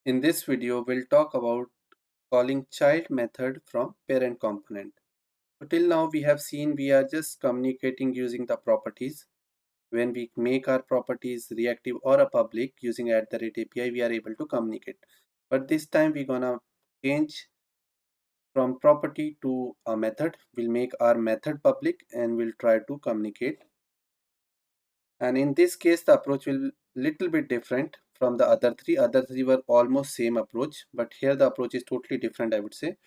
In this video, we'll talk about calling child method from parent component. So till now we have seen we are just communicating using the properties. When we make our properties reactive or a public using @API, we are able to communicate. But this time we're gonna change from property to a method. We'll make our method public and we'll try to communicate. And in this case, the approach will little bit different from the other three. Other three were almost same approach, but here the approach is totally different, I would say.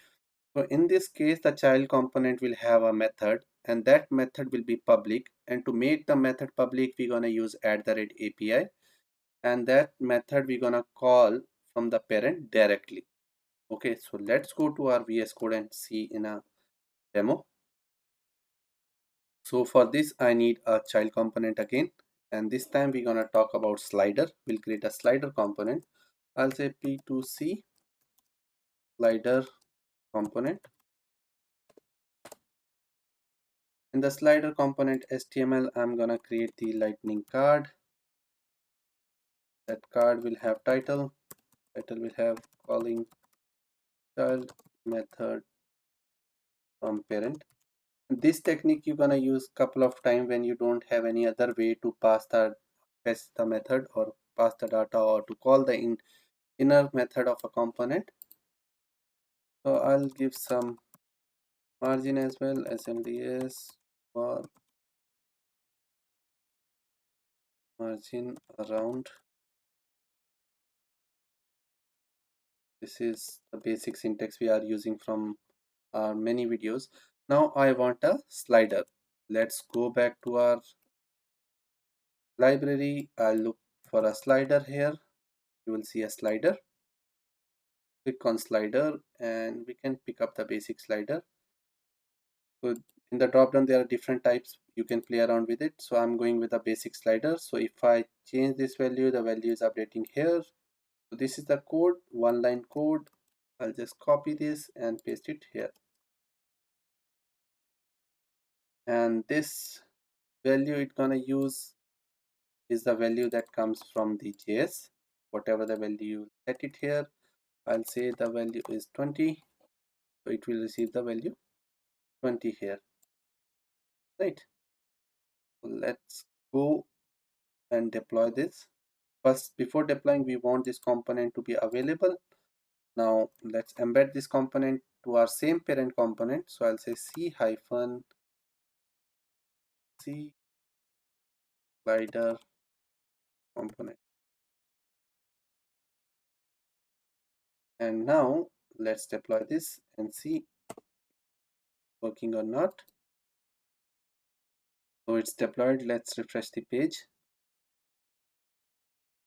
So in this case, the child component will have a method and that method will be public. And to make the method public, we're gonna use @API, and that method we're gonna call from the parent directly. Okay, so let's go to our VS Code and see in a demo. So for this, I need a child component again. And this time we're gonna talk about slider. We'll create a slider component. I'll say P2C slider component. In the slider component HTML, I'm gonna create the lightning card. That card will have title. Title will have calling child method from parent. This technique you're gonna use couple of times when you don't have any other way to pass the method or pass the data or to call the inner method of a component. So I'll give some margin as well, SMDS for margin around. This is the basic syntax we are using from our many videos. Now I want a slider. Let's go back to our library. I'll look for a slider here. You will see a slider. Click on slider and we can pick up the basic slider. So in the drop down there are different types, you can play around with it. So I'm going with a basic slider. So if I change this value, the value is updating here. So this is the code, one line code. I'll just copy this and paste it here. And this value it's gonna use is the value that comes from the JS. Whatever the value you set it here, I'll say the value is 20. So it will receive the value 20 here, right? So let's go and deploy this. First, before deploying, we want this component to be available. Now let's embed this component to our same parent component. So I'll say C hyphen C slider component. And now let's deploy this and see working or not. So it's deployed. Let's refresh the page.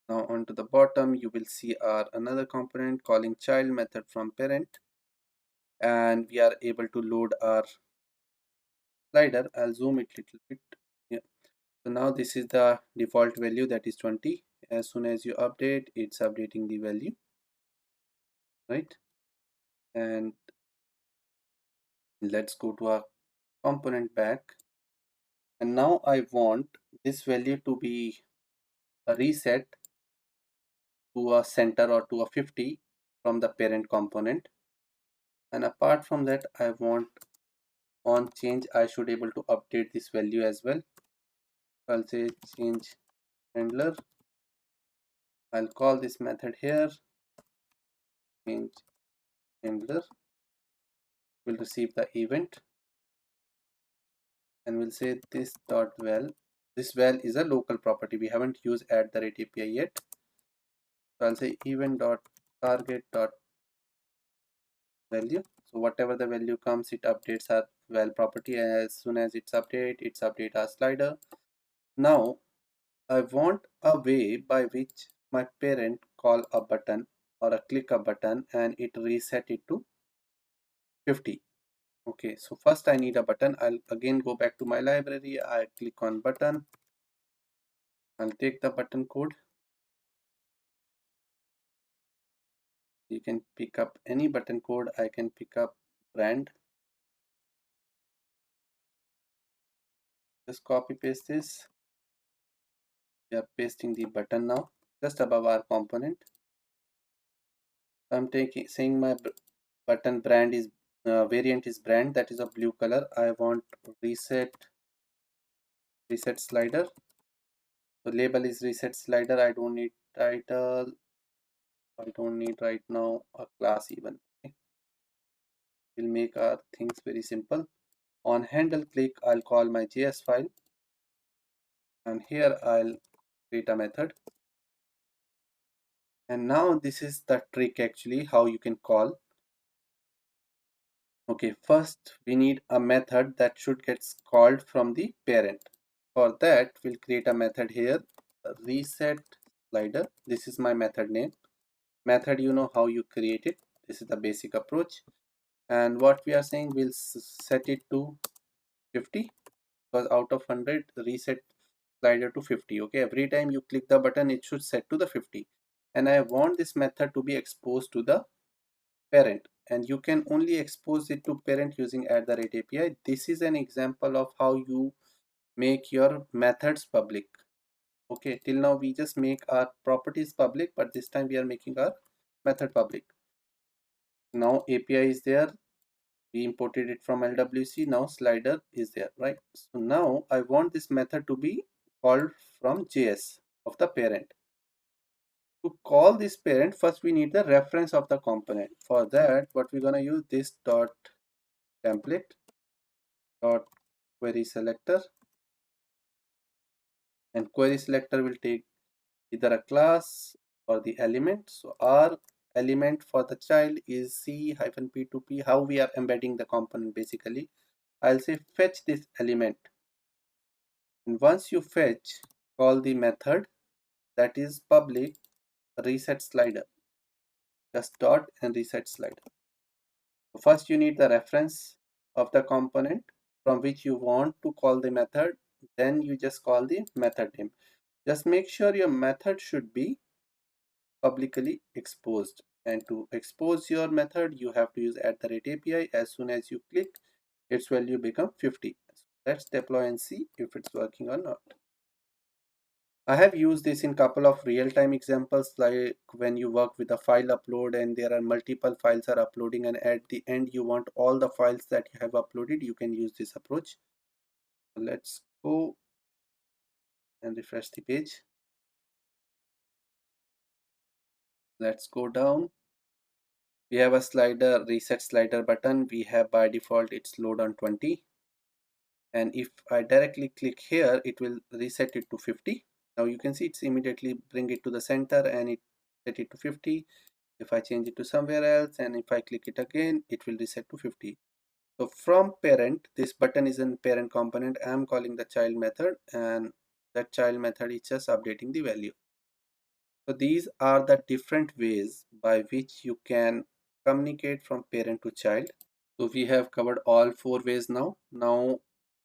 Now onto the bottom, you will see our another component calling child method from parent, and we are able to load our slider. I'll zoom it a little bit. Yeah. So now this is the default value, that is 20. As soon as you update, it's updating the value, right? And let's go to our component back. And now I want this value to be reset to a center or to a 50 from the parent component. And apart from that, I want on change, I should able to update this value as well. I'll say change handler. I'll call this method here, change handler. Will receive the event and we'll say this dot val. This val is a local property. We haven't used @API yet. So I'll say event dot target dot value. So whatever the value comes, it updates our val property. As soon as it's update our slider. Now I want a way by which my parent call a button or a click a button and it reset it to 50. Okay, so first I need a button. I'll again go back to my library. I click on button. I'll take the button code. You can pick up any button code. I can pick up brand. Just copy paste this. We are pasting the button now just above our component. I'm taking saying my button brand is variant is brand, that is a blue color. I want reset slider. So label is reset slider. I don't need title. I don't need right now a class even. Okay. We'll make our things very simple. On handle click, I'll call my JS file, and here I'll create a method. And now this is the trick actually how you can call. Okay, first we need a method that should get called from the parent. For that, we'll create a method here, reset slider. This is my method name. Method, you know how you create it. This is the basic approach. And what we are saying, we'll set it to 50, because out of 100, reset slider to 50. Okay, every time you click the button, it should set to the 50. And I want this method to be exposed to the parent, and you can only expose it to parent using @API. This is an example of how you make your methods public. Okay, till now we just make our properties public, but this time we are making our method public. Now API is there, we imported it from LWC, now slider is there, right? So now I want this method to be called from JS of the parent. To call this parent, first we need the reference of the component. For that, what we're gonna use, this dot template dot query selector, and query selector will take either a class or the element. So our element for the child is C-P2P, how we are embedding the component basically. I'll say fetch this element, and once you fetch, call the method that is public reset slider, just dot and reset slider. So first you need the reference of the component from which you want to call the method, then you just call the method name. Just make sure your method should be publicly exposed, and to expose your method you have to use @API. As soon as you click, its value become 50. So let's deploy and see if it's working or not. I have used this in couple of real-time examples, like when you work with a file upload and there are multiple files are uploading, and at the end you want all the files that you have uploaded, you can use this approach. So let's go and refresh the page. Let's go down. We have a slider, reset slider button. We have by default it's load on 20, and if I directly click here, it will reset it to 50. Now you can see it's immediately bring it to the center and it set it to 50. If I change it to somewhere else and if I click it again, it will reset to 50. So from parent, this button is in parent component. I am calling the child method, and that child method is just updating the value. So these are the different ways by which you can communicate from parent to child. So we have covered all 4 ways now. Now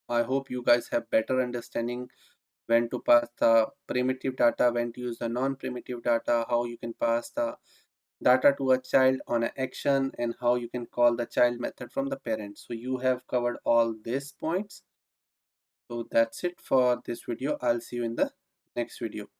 I hope you guys have better understanding when to pass the primitive data, when to use the non-primitive data, how you can pass the data to a child on an action, and how you can call the child method from the parent. So you have covered all these points. So that's it for this video. I'll see you in the next video.